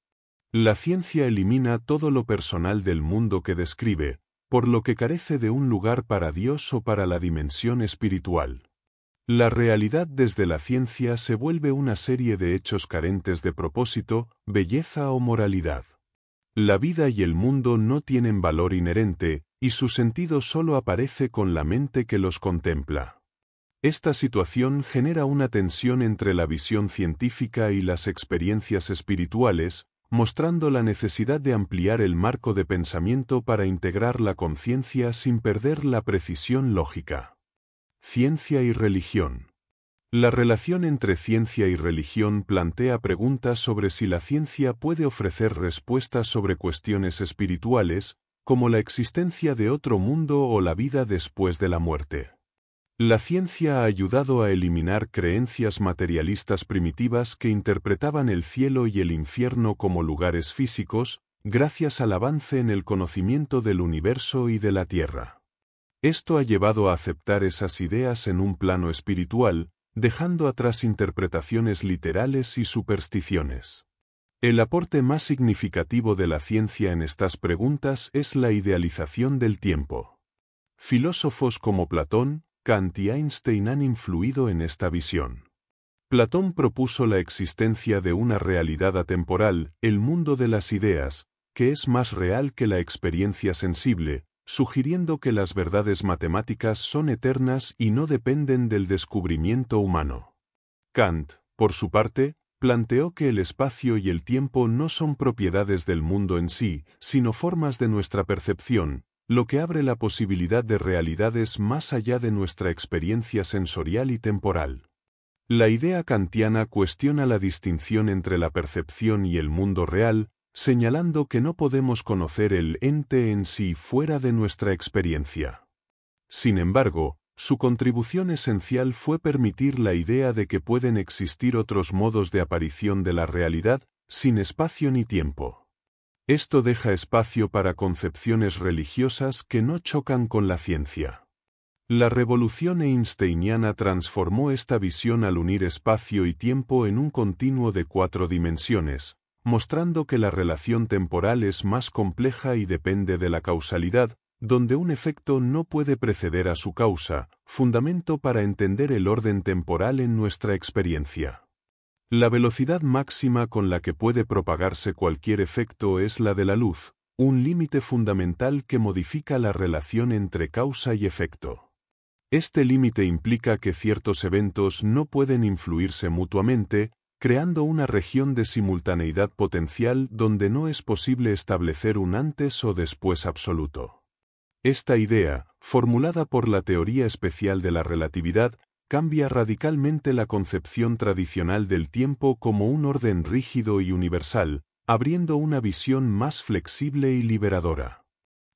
La ciencia elimina todo lo personal del mundo que describe, por lo que carece de un lugar para Dios o para la dimensión espiritual. La realidad desde la ciencia se vuelve una serie de hechos carentes de propósito, belleza o moralidad. La vida y el mundo no tienen valor inherente, y su sentido solo aparece con la mente que los contempla. Esta situación genera una tensión entre la visión científica y las experiencias espirituales, mostrando la necesidad de ampliar el marco de pensamiento para integrar la conciencia sin perder la precisión lógica. Ciencia y religión. La relación entre ciencia y religión plantea preguntas sobre si la ciencia puede ofrecer respuestas sobre cuestiones espirituales, como la existencia de otro mundo o la vida después de la muerte. La ciencia ha ayudado a eliminar creencias materialistas primitivas que interpretaban el cielo y el infierno como lugares físicos, gracias al avance en el conocimiento del universo y de la Tierra. Esto ha llevado a aceptar esas ideas en un plano espiritual, dejando atrás interpretaciones literales y supersticiones. El aporte más significativo de la ciencia en estas preguntas es la idealización del tiempo. Filósofos como Platón, Kant y Einstein han influido en esta visión. Platón propuso la existencia de una realidad atemporal, el mundo de las ideas, que es más real que la experiencia sensible, sugiriendo que las verdades matemáticas son eternas y no dependen del descubrimiento humano. Kant, por su parte, planteó que el espacio y el tiempo no son propiedades del mundo en sí, sino formas de nuestra percepción, lo que abre la posibilidad de realidades más allá de nuestra experiencia sensorial y temporal. La idea kantiana cuestiona la distinción entre la percepción y el mundo real, señalando que no podemos conocer el ente en sí fuera de nuestra experiencia. Sin embargo, su contribución esencial fue permitir la idea de que pueden existir otros modos de aparición de la realidad, sin espacio ni tiempo. Esto deja espacio para concepciones religiosas que no chocan con la ciencia. La revolución einsteiniana transformó esta visión al unir espacio y tiempo en un continuo de 4 dimensiones, mostrando que la relación temporal es más compleja y depende de la causalidad, donde un efecto no puede preceder a su causa, fundamento para entender el orden temporal en nuestra experiencia. La velocidad máxima con la que puede propagarse cualquier efecto es la de la luz, un límite fundamental que modifica la relación entre causa y efecto. Este límite implica que ciertos eventos no pueden influirse mutuamente, creando una región de simultaneidad potencial donde no es posible establecer un antes o después absoluto. Esta idea, formulada por la teoría especial de la relatividad, cambia radicalmente la concepción tradicional del tiempo como un orden rígido y universal, abriendo una visión más flexible y liberadora.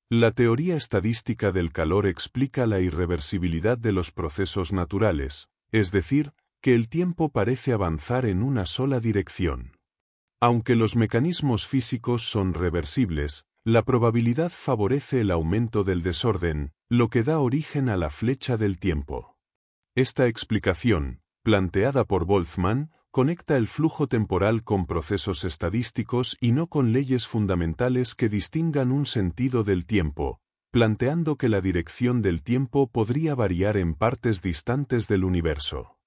La teoría estadística del calor explica la irreversibilidad de los procesos naturales, es decir, que el tiempo parece avanzar en una sola dirección. Aunque los mecanismos físicos son reversibles, la probabilidad favorece el aumento del desorden, lo que da origen a la flecha del tiempo. Esta explicación, planteada por Boltzmann, conecta el flujo temporal con procesos estadísticos y no con leyes fundamentales que distingan un sentido del tiempo, planteando que la dirección del tiempo podría variar en partes distantes del universo.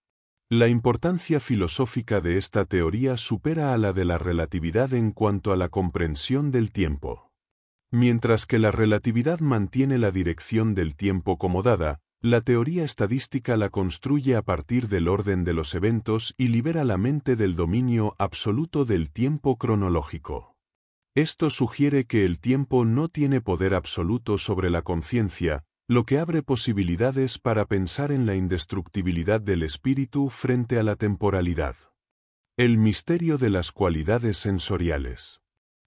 La importancia filosófica de esta teoría supera a la de la relatividad en cuanto a la comprensión del tiempo. Mientras que la relatividad mantiene la dirección del tiempo como dada, la teoría estadística la construye a partir del orden de los eventos y libera la mente del dominio absoluto del tiempo cronológico. Esto sugiere que el tiempo no tiene poder absoluto sobre la conciencia, lo que abre posibilidades para pensar en la indestructibilidad del espíritu frente a la temporalidad. El misterio de las cualidades sensoriales.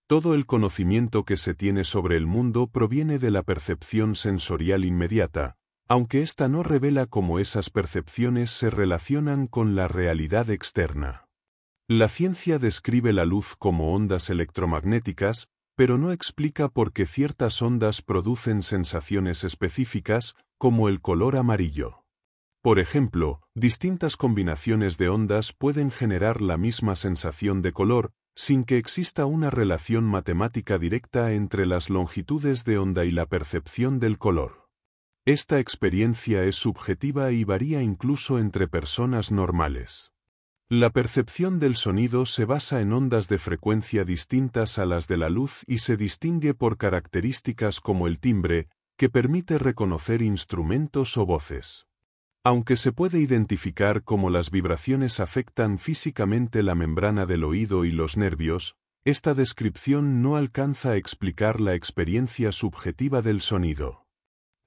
Todo el conocimiento que se tiene sobre el mundo proviene de la percepción sensorial inmediata, aunque ésta no revela cómo esas percepciones se relacionan con la realidad externa. La ciencia describe la luz como ondas electromagnéticas, pero no explica por qué ciertas ondas producen sensaciones específicas, como el color amarillo. Por ejemplo, distintas combinaciones de ondas pueden generar la misma sensación de color, sin que exista una relación matemática directa entre las longitudes de onda y la percepción del color. Esta experiencia es subjetiva y varía incluso entre personas normales. La percepción del sonido se basa en ondas de frecuencia distintas a las de la luz y se distingue por características como el timbre, que permite reconocer instrumentos o voces. Aunque se puede identificar cómo las vibraciones afectan físicamente la membrana del oído y los nervios, esta descripción no alcanza a explicar la experiencia subjetiva del sonido.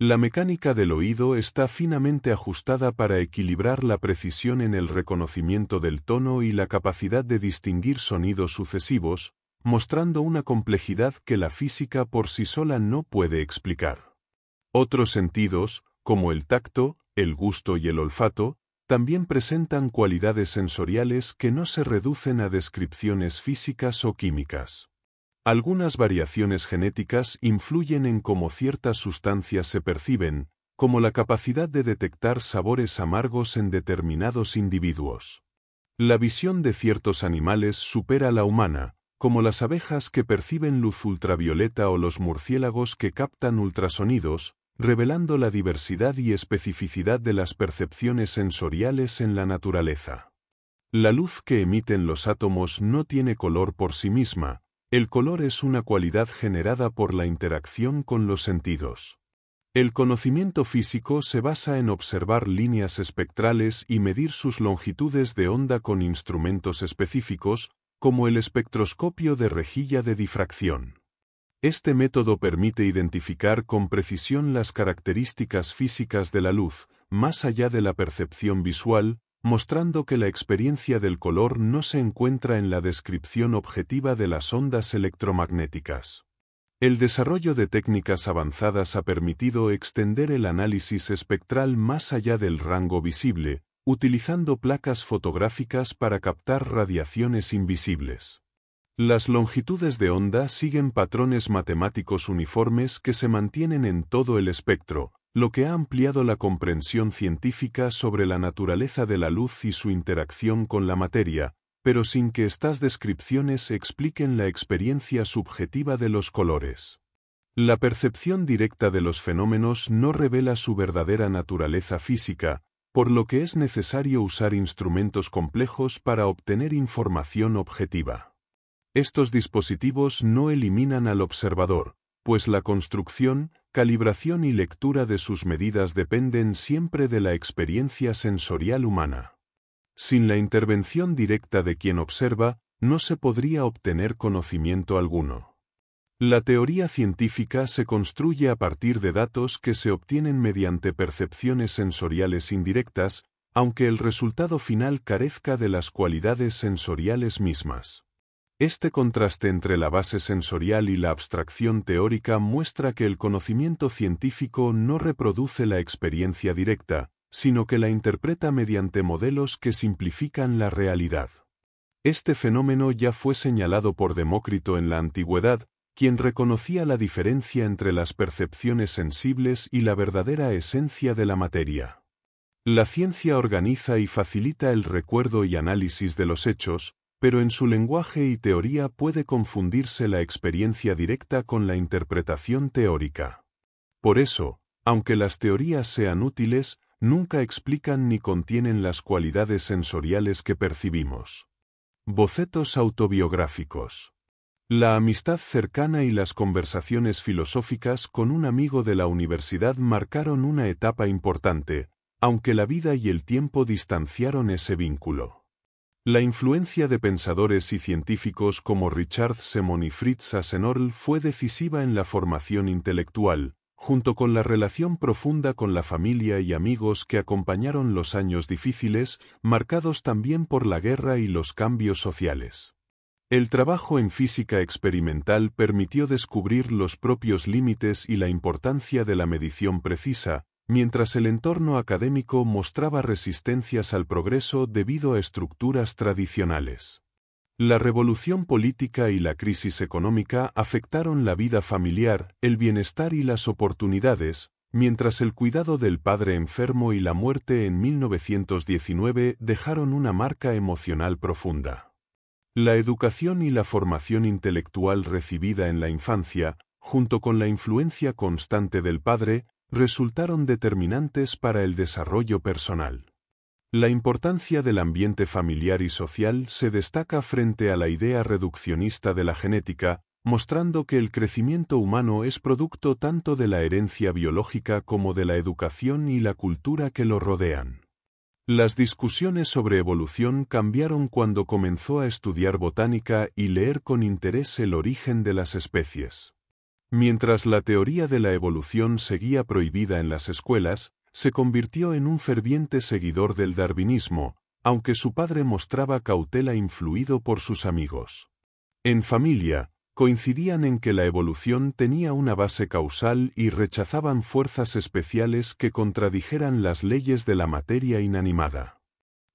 La mecánica del oído está finamente ajustada para equilibrar la precisión en el reconocimiento del tono y la capacidad de distinguir sonidos sucesivos, mostrando una complejidad que la física por sí sola no puede explicar. Otros sentidos, como el tacto, el gusto y el olfato, también presentan cualidades sensoriales que no se reducen a descripciones físicas o químicas. Algunas variaciones genéticas influyen en cómo ciertas sustancias se perciben, como la capacidad de detectar sabores amargos en determinados individuos. La visión de ciertos animales supera la humana, como las abejas que perciben luz ultravioleta o los murciélagos que captan ultrasonidos, revelando la diversidad y especificidad de las percepciones sensoriales en la naturaleza. La luz que emiten los átomos no tiene color por sí misma. El color es una cualidad generada por la interacción con los sentidos. El conocimiento físico se basa en observar líneas espectrales y medir sus longitudes de onda con instrumentos específicos, como el espectroscopio de rejilla de difracción. Este método permite identificar con precisión las características físicas de la luz, más allá de la percepción visual, mostrando que la experiencia del color no se encuentra en la descripción objetiva de las ondas electromagnéticas. El desarrollo de técnicas avanzadas ha permitido extender el análisis espectral más allá del rango visible, utilizando placas fotográficas para captar radiaciones invisibles. Las longitudes de onda siguen patrones matemáticos uniformes que se mantienen en todo el espectro, lo que ha ampliado la comprensión científica sobre la naturaleza de la luz y su interacción con la materia, pero sin que estas descripciones expliquen la experiencia subjetiva de los colores. La percepción directa de los fenómenos no revela su verdadera naturaleza física, por lo que es necesario usar instrumentos complejos para obtener información objetiva. Estos dispositivos no eliminan al observador, pues la construcción, calibración y lectura de sus medidas dependen siempre de la experiencia sensorial humana. Sin la intervención directa de quien observa, no se podría obtener conocimiento alguno. La teoría científica se construye a partir de datos que se obtienen mediante percepciones sensoriales indirectas, aunque el resultado final carezca de las cualidades sensoriales mismas. Este contraste entre la base sensorial y la abstracción teórica muestra que el conocimiento científico no reproduce la experiencia directa, sino que la interpreta mediante modelos que simplifican la realidad. Este fenómeno ya fue señalado por Demócrito en la antigüedad, quien reconocía la diferencia entre las percepciones sensibles y la verdadera esencia de la materia. La ciencia organiza y facilita el recuerdo y análisis de los hechos, pero en su lenguaje y teoría puede confundirse la experiencia directa con la interpretación teórica. Por eso, aunque las teorías sean útiles, nunca explican ni contienen las cualidades sensoriales que percibimos. Bocetos autobiográficos. La amistad cercana y las conversaciones filosóficas con un amigo de la universidad marcaron una etapa importante, aunque la vida y el tiempo distanciaron ese vínculo. La influencia de pensadores y científicos como Richard Semon y Fritz Asenorl fue decisiva en la formación intelectual, junto con la relación profunda con la familia y amigos que acompañaron los años difíciles, marcados también por la guerra y los cambios sociales. El trabajo en física experimental permitió descubrir los propios límites y la importancia de la medición precisa, mientras el entorno académico mostraba resistencias al progreso debido a estructuras tradicionales. La revolución política y la crisis económica afectaron la vida familiar, el bienestar y las oportunidades, mientras el cuidado del padre enfermo y la muerte en 1919 dejaron una marca emocional profunda. La educación y la formación intelectual recibida en la infancia, junto con la influencia constante del padre, resultaron determinantes para el desarrollo personal. La importancia del ambiente familiar y social se destaca frente a la idea reduccionista de la genética, mostrando que el crecimiento humano es producto tanto de la herencia biológica como de la educación y la cultura que lo rodean. Las discusiones sobre evolución cambiaron cuando comenzó a estudiar botánica y leer con interés el origen de las especies. Mientras la teoría de la evolución seguía prohibida en las escuelas, se convirtió en un ferviente seguidor del darwinismo, aunque su padre mostraba cautela influido por sus amigos. En familia, coincidían en que la evolución tenía una base causal y rechazaban fuerzas especiales que contradijeran las leyes de la materia inanimada.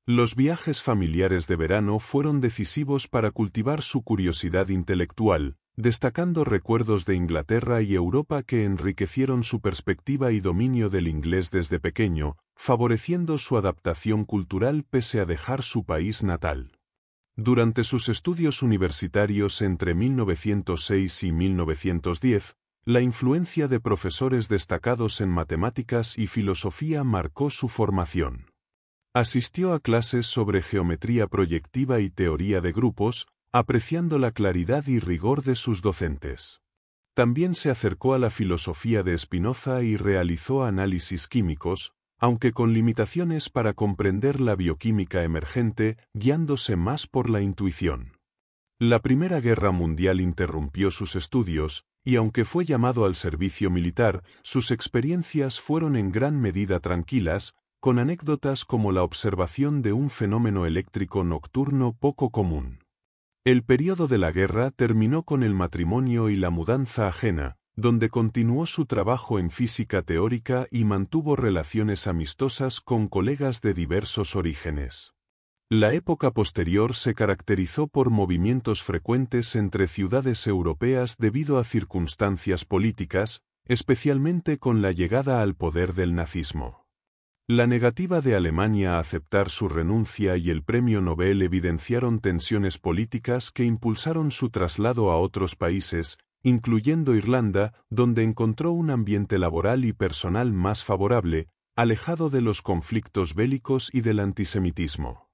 Los viajes familiares de verano fueron decisivos para cultivar su curiosidad intelectual, destacando recuerdos de Inglaterra y Europa que enriquecieron su perspectiva y dominio del inglés desde pequeño, favoreciendo su adaptación cultural pese a dejar su país natal. Durante sus estudios universitarios entre 1906 y 1910, la influencia de profesores destacados en matemáticas y filosofía marcó su formación. Asistió a clases sobre geometría proyectiva y teoría de grupos, apreciando la claridad y rigor de sus docentes. También se acercó a la filosofía de Spinoza y realizó análisis químicos, aunque con limitaciones para comprender la bioquímica emergente, guiándose más por la intuición. La Primera Guerra Mundial interrumpió sus estudios, y aunque fue llamado al servicio militar, sus experiencias fueron en gran medida tranquilas, con anécdotas como la observación de un fenómeno eléctrico nocturno poco común. El período de la guerra terminó con el matrimonio y la mudanza ajena, donde continuó su trabajo en física teórica y mantuvo relaciones amistosas con colegas de diversos orígenes. La época posterior se caracterizó por movimientos frecuentes entre ciudades europeas debido a circunstancias políticas, especialmente con la llegada al poder del nazismo. La negativa de Alemania a aceptar su renuncia y el premio Nobel evidenciaron tensiones políticas que impulsaron su traslado a otros países, incluyendo Irlanda, donde encontró un ambiente laboral y personal más favorable, alejado de los conflictos bélicos y del antisemitismo.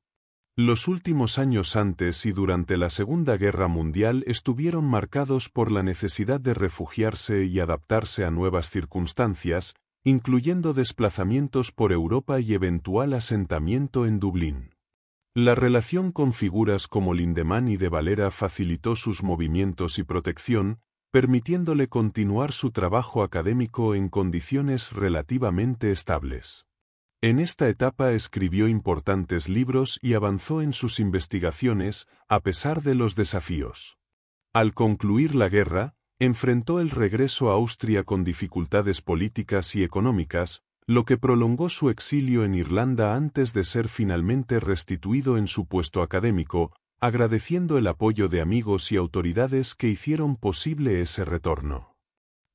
Los últimos años antes y durante la Segunda Guerra Mundial estuvieron marcados por la necesidad de refugiarse y adaptarse a nuevas circunstancias, incluyendo desplazamientos por Europa y eventual asentamiento en Dublín. La relación con figuras como Lindemann y de Valera facilitó sus movimientos y protección, permitiéndole continuar su trabajo académico en condiciones relativamente estables. En esta etapa escribió importantes libros y avanzó en sus investigaciones, a pesar de los desafíos. Al concluir la guerra, enfrentó el regreso a Austria con dificultades políticas y económicas, lo que prolongó su exilio en Irlanda antes de ser finalmente restituido en su puesto académico, agradeciendo el apoyo de amigos y autoridades que hicieron posible ese retorno.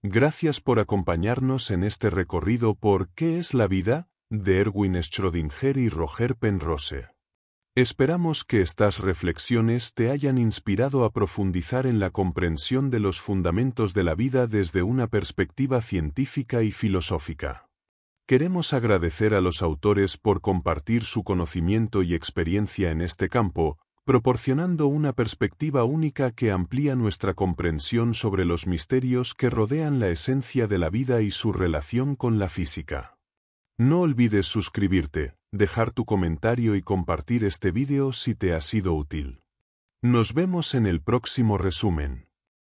Gracias por acompañarnos en este recorrido por ¿Qué es la vida?, de Erwin Schrödinger y Roger Penrose. Esperamos que estas reflexiones te hayan inspirado a profundizar en la comprensión de los fundamentos de la vida desde una perspectiva científica y filosófica. Queremos agradecer a los autores por compartir su conocimiento y experiencia en este campo, proporcionando una perspectiva única que amplía nuestra comprensión sobre los misterios que rodean la esencia de la vida y su relación con la física. No olvides suscribirte, dejar tu comentario y compartir este vídeo si te ha sido útil. Nos vemos en el próximo resumen.